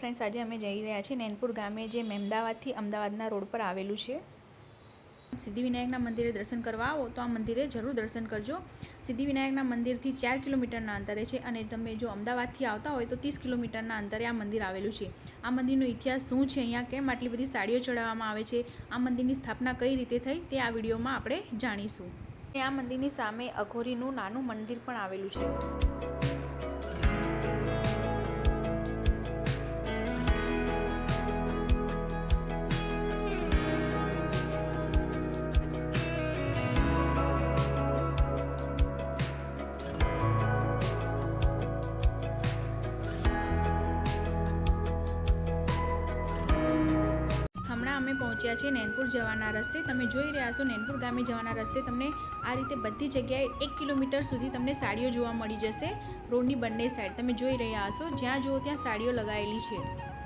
Friends, आज अमे जई रह्या छीए नैनपुर गामे जे महेमदावादथी अमदावादना रोड पर आवेलुं छे। सिद्धिविनायकना मंदिरे दर्शन करवा आवो तो आ मंदिरे जरूर दर्शन करजो। सिद्धिविनायकना मंदिरथी 4 किलोमीटरना अंतरे छे अने तमे जो अमदावादथी आवता होय तो 30 किलोमीटरना अंतरे आ मंदिर आवेलुं छे। आ मंदिरनो इतिहास शुं छे, अहींया केम आटली बधी साड़ीओ चढ़ाववामां आवे छे, आ मंदिरनी स्थापना कई रीते थई ते आ विडियोमां आपणे जाणीशुं। आ मंदिरनी सामे अघोरीनुं नानुं मंदिर पण आवेलुं छे। हमणां अमे पहोंच्या छे नैनपुर जवाना रस्ते। तमे जोई रह्या छो नैनपुर गामे जवाना रस्ते तमने आ रीते बधी जग्याए 1 किलोमीटर सुधी तमने साड़ीओ जोवा मळी जशे। रोडनी बंने साइड तमे जोई रह्या हशो, ज्यां जुओ त्यां साड़ीओ लगायेली छे।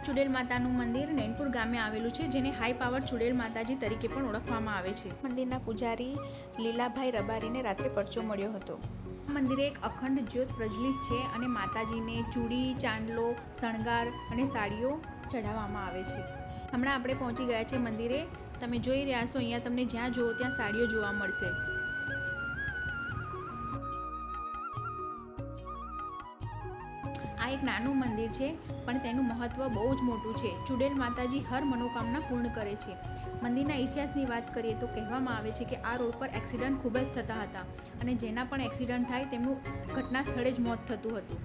चुड़ेल मातानुं मंदिर नैनपुर गामे आवेलुं छे, जेने हाई पावर चुड़ेल माताजी तरीके पण ओळखवामां आवे छे। मंदिरना पुजारी लीलाभाई रबारीने रात्रे परचो मळ्यो हतो। मंदिरे एक अखंड ज्योत प्रज्वलित छे अने माताजीने चूड़ी, चांदलो, शणगार अने साड़ीओ चढ़ाववामां आवे छे। हमणां आपणे पहोंची गया छे मंदिरे। तमे जोई रह्या छो अहींया तमने ज्यां जुओ त्यां साड़ीओ जोवा मळशे। आ एक नानुं मंदिर छे पण तेनुं महत्व बहु ज मोटुं छे। चुड़ेल माताजी हर मनोकामना पूर्ण करे छे। मंदिरना इतिहासनी वात करीए तो कहेवामां आवे छे के आ रोड पर एक्सिडंट खूब ज थता हता अने जेना पण एक्सिडंट थाय तेमनुं घटना स्थळे ज मोत थतुं हतुं।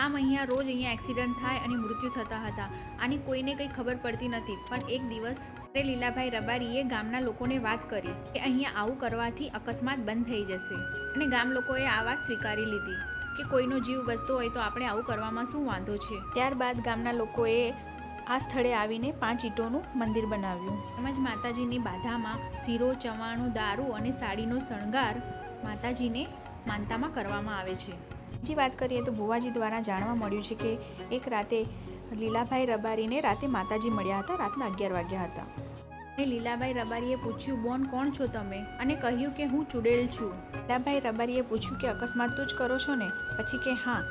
आम अहींया रोज अहींया एक्सिडंट थाय अने मृत्यु थता हता। आनी कोईने कंई खबर पड़ती नथी, पण एक दिवस लीलाभाई रबारीए गामना लोकोने वात करी के अहींया आवुं करवाथी अकस्मात बंध थई जशे अने गाम लोकोए आ वात स्वीकारी लीधी के कोईनो जीव बचतो होय तो आपणे आवुं करवामां शुं वांधो छे। त्यारबाद गामना लोकोए आ स्थळे आवीने 5 ईंटोनुं मंदिर बनाव्युं। તેમજ માતાજીની બાધામાં શીરો, ચવાણું, દારૂ અને સાડીનો શણગાર માતાજીને માનતામાં કરવામાં આવે છે। બીજી વાત કરીએ તો ભુવાજી દ્વારા જાણવા મળ્યું છે કે એક રાતે લીલાભાઈ રબારીને રાતે માતાજી મળ્યા હતા। રાતના 11 વાગ્યા હતા અને લીલાભાઈ રબારીએ પૂછ્યું, બોન કોણ છો તમે? અને કહ્યું કે હું ચુડેલ છું। લીલાભાઈ રબારીએ પૂછ્યું કે અકસ્માત તું જ કરો છો ને? પછી કે હા।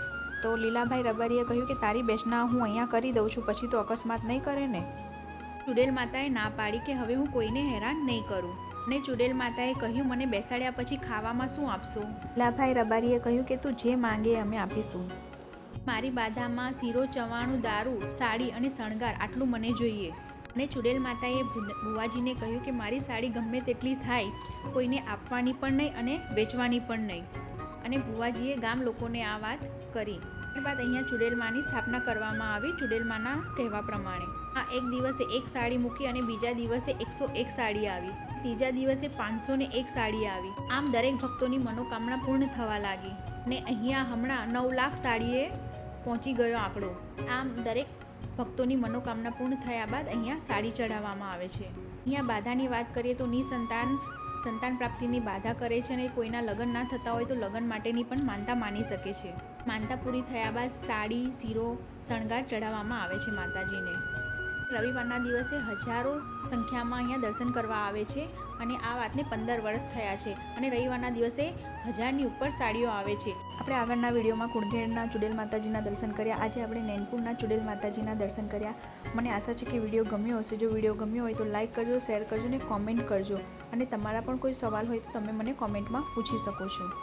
તો લીલાભાઈ રબારીએ કહ્યું કે તારી બેસના હું અહીંયા કરી દઉં છું, પછી તો અકસ્માત નહીં કરે ને? ચુડેલ માતાએ ના પાડી કે હવે હું કોઈને હેરાન નહીં કરું અને ચુડેલ માતાએ કહ્યું, મને બેસાડ્યા પછી ખાવામાં શું આપશો? લીલાભાઈ રબારીએ કહ્યું કે તું જે માંગે અમે આપીશું। મારી બાધામાં શીરો, ચવાણું, દારૂ, સાડી અને શણગાર આટલું મને જોઈએ। અને ચુડેલ માતાએ ભુવાજીને કહ્યું કે મારી સાડી ગમે તેટલી થાય, કોઈને આપવાની પણ નહીં અને વેચવાની પણ નહીં। અને ભુવાજીએ ગામ લોકોને આ વાત કરી। ત્યારબાદ અહીંયા ચુડેલમાની સ્થાપના કરવામાં આવી ચુડેલમાના કહેવા પ્રમાણે। આ એક દિવસે એક સાડી મૂકી અને બીજા દિવસે 101 સાડી આવી, ત્રીજા દિવસે 501 સાડી આવી। આમ દરેક ભક્તોની મનોકામના પૂર્ણ થવા લાગી અને અહીંયા હમણાં 9 લાખ સાડીએ પહોંચી ગયો આંકડો। આમ દરેક ભક્તોની મનોકામના પૂર્ણ થયા બાદ અહીંયા સાડી ચઢાવવામાં આવે છે। અહીંયા બાધાની વાત કરીએ તો સંતાન પ્રાપ્તિની બાધા કરે છે અને કોઈના લગ્ન ના થતા હોય તો લગ્ન માટેની પણ માનતા માની શકે છે। માનતા પૂરી થયા બાદ સાડી, શીરો, શણગાર ચઢાવવામાં આવે છે માતાજીને। રવિવારના દિવસે હજારો સંખ્યામાં અહીંયા દર્શન કરવા આવે છે અને આ વાતને 15 વર્ષ થયા છે અને રવિવારના દિવસે 1000ની ઉપર સાડીઓ આવે છે। આપણે આગળના વિડીયોમાં કુણઘેરના ચુડેલ માતાજીના દર્શન કર્યા। આજે આપણે નૈનપુરના ચુડેલ માતાજીના દર્શન કર્યા। મને આશા છે કે વિડીયો ગમ્યો હશે। જો વિડીયો ગમ્યો હોય તો લાઇક કરજો, શેર કરજો અને કોમેન્ટ કરજો અને તમારા પણ કોઈ સવાલ હોય તો તમે મને કોમેન્ટમાં પૂછી શકો છો।